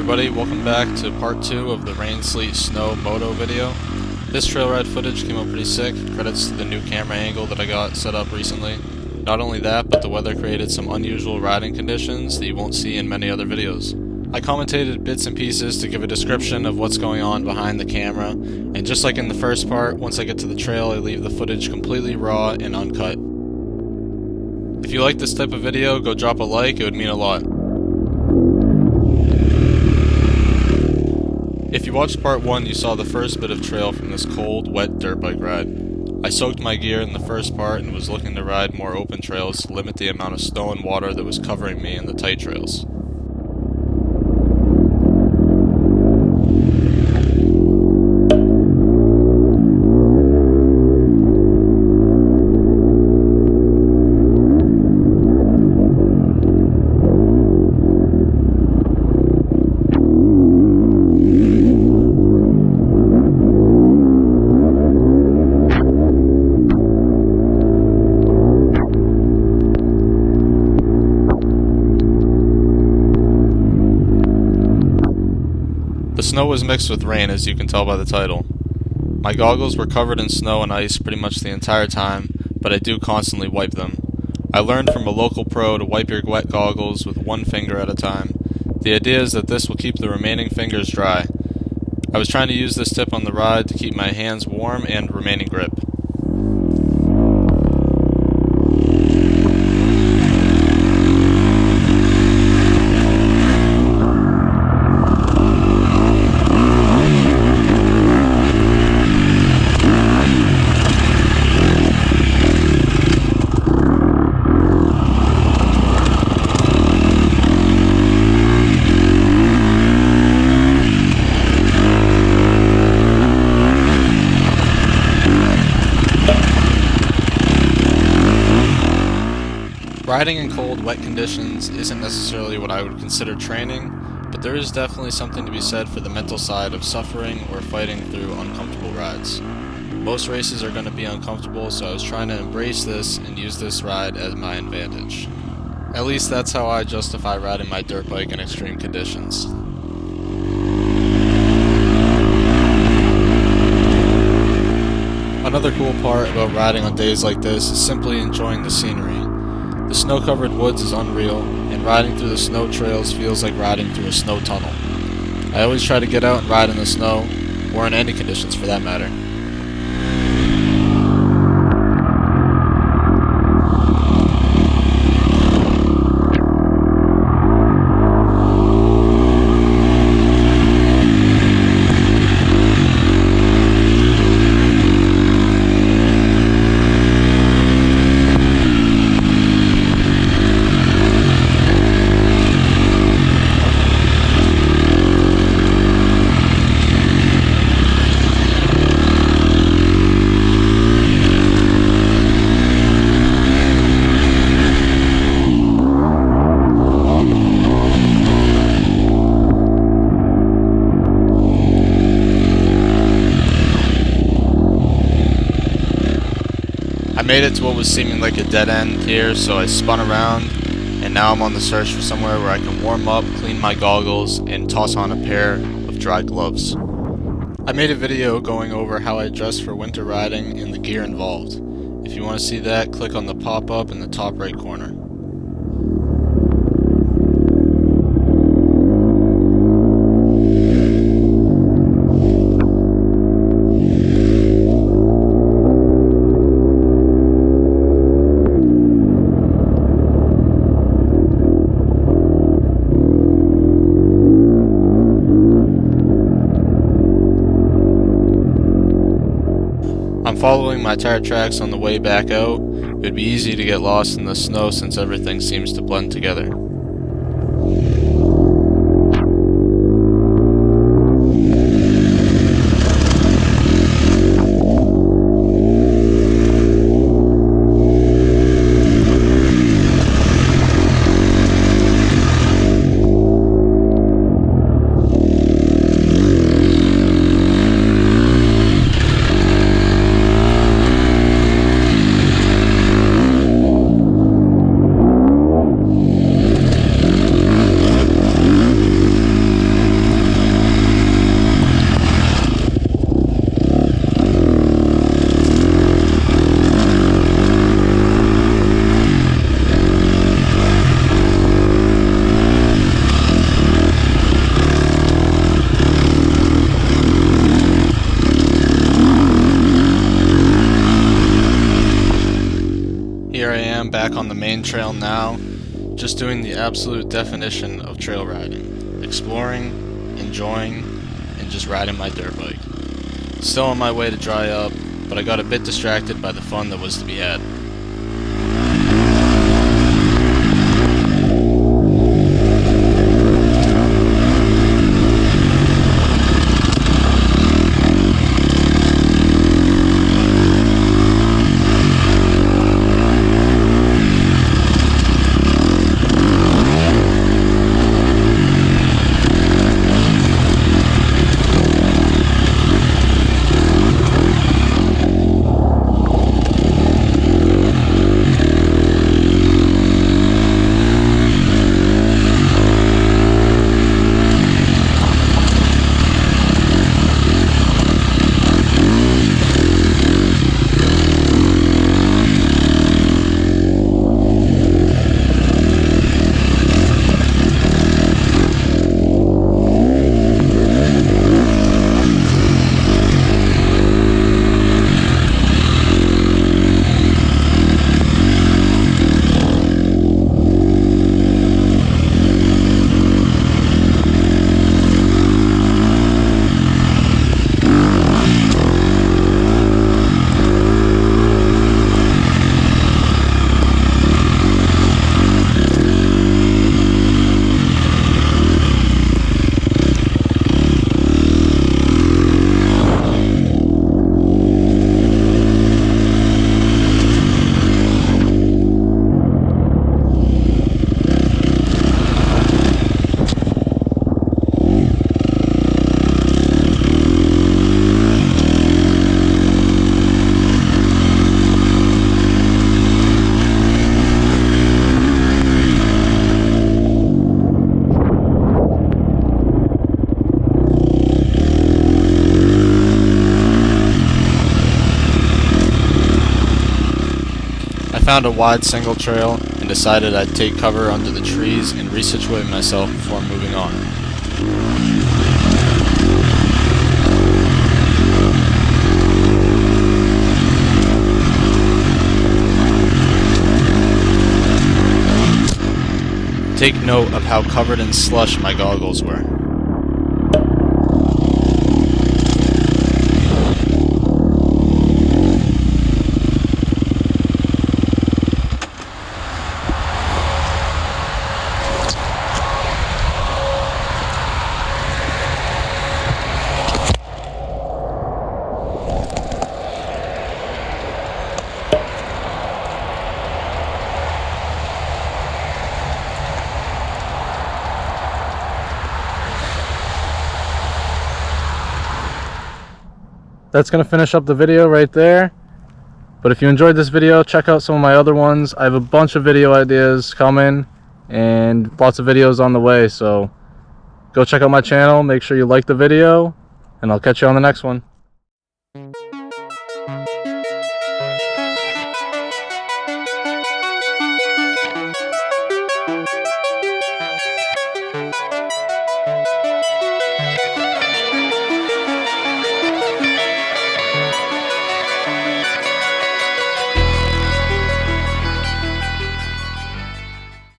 everybody, welcome back to part 2 of the rain, sleet, snow moto video. This trail ride footage came out pretty sick, credits to the new camera angle that I got set up recently. Not only that, but the weather created some unusual riding conditions that you won't see in many other videos. I commentated bits and pieces to give a description of what's going on behind the camera, and just like in the first part, once I get to the trail I leave the footage completely raw and uncut. If you like this type of video, go drop a like, it would mean a lot. If you watched part 1, you saw the first bit of trail from this cold, wet dirt bike ride. I soaked my gear in the first part and was looking to ride more open trails to limit the amount of snow and water that was covering me in the tight trails. The snow was mixed with rain, as you can tell by the title. My goggles were covered in snow and ice pretty much the entire time, but I do constantly wipe them. I learned from a local pro to wipe your wet goggles with one finger at a time. The idea is that this will keep the remaining fingers dry. I was trying to use this tip on the ride to keep my hands warm and remaining grip. Riding in cold, wet conditions isn't necessarily what I would consider training, but there is definitely something to be said for the mental side of suffering or fighting through uncomfortable rides. Most races are going to be uncomfortable, so I was trying to embrace this and use this ride as my advantage. At least that's how I justify riding my dirt bike in extreme conditions. Another cool part about riding on days like this is simply enjoying the scenery. The snow-covered woods is unreal, and riding through the snow trails feels like riding through a snow tunnel. I always try to get out and ride in the snow, or in any conditions for that matter. I made it to what was seeming like a dead end here, so I spun around, and now I'm on the search for somewhere where I can warm up, clean my goggles, and toss on a pair of dry gloves. I made a video going over how I dress for winter riding and the gear involved. If you want to see that, click on the pop-up in the top right corner. I'm following my tire tracks on the way back out. It would be easy to get lost in the snow since everything seems to blend together. back on the main trail now, just doing the absolute definition of trail riding. Exploring, enjoying, and just riding my dirt bike. Still on my way to dry up, but I got a bit distracted by the fun that was to be had. I found a wide single trail and decided I'd take cover under the trees and resituate myself before moving on. Take note of how covered in slush my goggles were. That's going to finish up the video right there. But if you enjoyed this video, check out some of my other ones. I have a bunch of video ideas coming and lots of videos on the way. So go check out my channel. Make sure you like the video and I'll catch you on the next one.